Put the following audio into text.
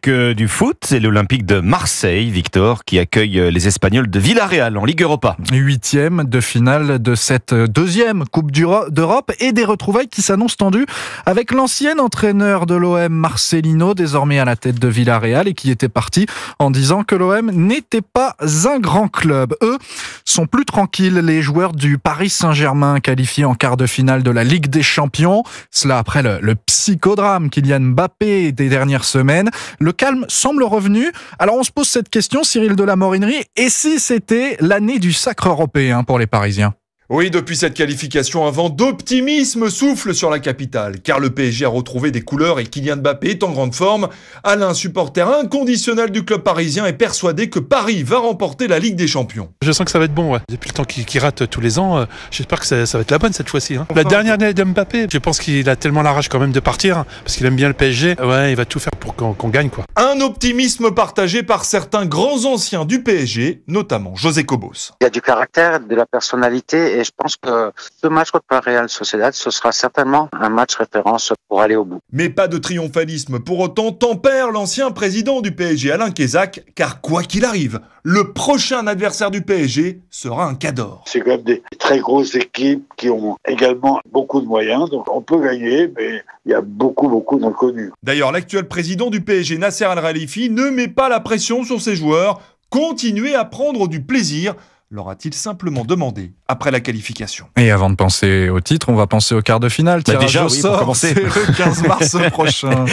Du foot, c'est l'Olympique de Marseille, Victor, qui accueille les Espagnols de Villarreal en Ligue Europa. 8e de finale de cette deuxième Coupe d'Europe et des retrouvailles qui s'annoncent tendues avec l'ancien entraîneur de l'OM, Marcelino, désormais à la tête de Villarreal et qui était parti en disant que l'OM n'était pas un grand club. Eux sont plus tranquilles, les joueurs du Paris Saint-Germain qualifiés en quart de finale de la Ligue des Champions. Cela après le psychodrame Kylian Mbappé des dernières semaines. Le calme semble revenu. Alors on se pose cette question, Cyril de la Morinerie, et si c'était l'année du sacre européen pour les Parisiens ? Oui, depuis cette qualification, un vent d'optimisme souffle sur la capitale, car le PSG a retrouvé des couleurs et Kylian Mbappé est en grande forme. Alain, supporter inconditionnel du club parisien, est persuadé que Paris va remporter la Ligue des Champions. Je sens que ça va être bon, ouais. Depuis le temps qu'il rate tous les ans, j'espère que ça va être la bonne cette fois-ci. La dernière année de Mbappé, je pense qu'il a tellement la rage quand même de partir, parce qu'il aime bien le PSG. Ouais, il va tout faire pour qu'on gagne, quoi. Un optimisme partagé par certains grands anciens du PSG, notamment José Cobos. Il y a du caractère, de la personnalité, et je pense que ce match contre la Real Sociedad, ce sera certainement un match référence pour aller au bout. Mais pas de triomphalisme pour autant tempère l'ancien président du PSG, Alain Kézak, car quoi qu'il arrive, le prochain adversaire du PSG sera un Cador. C'est quand même des très grosses équipes qui ont également beaucoup de moyens, donc on peut gagner, mais il y a beaucoup d'inconnus. D'ailleurs, l'actuel président du PSG, Nasser Al-Khelaifi, ne met pas la pression sur ses joueurs. Continuez à prendre du plaisir, leur a-t-il simplement demandé après la qualification. Et avant de penser au titre, on va penser au quart de finale. Déjà, Tirage au oui, pour sort, commencer. c'est le 15 mars prochain.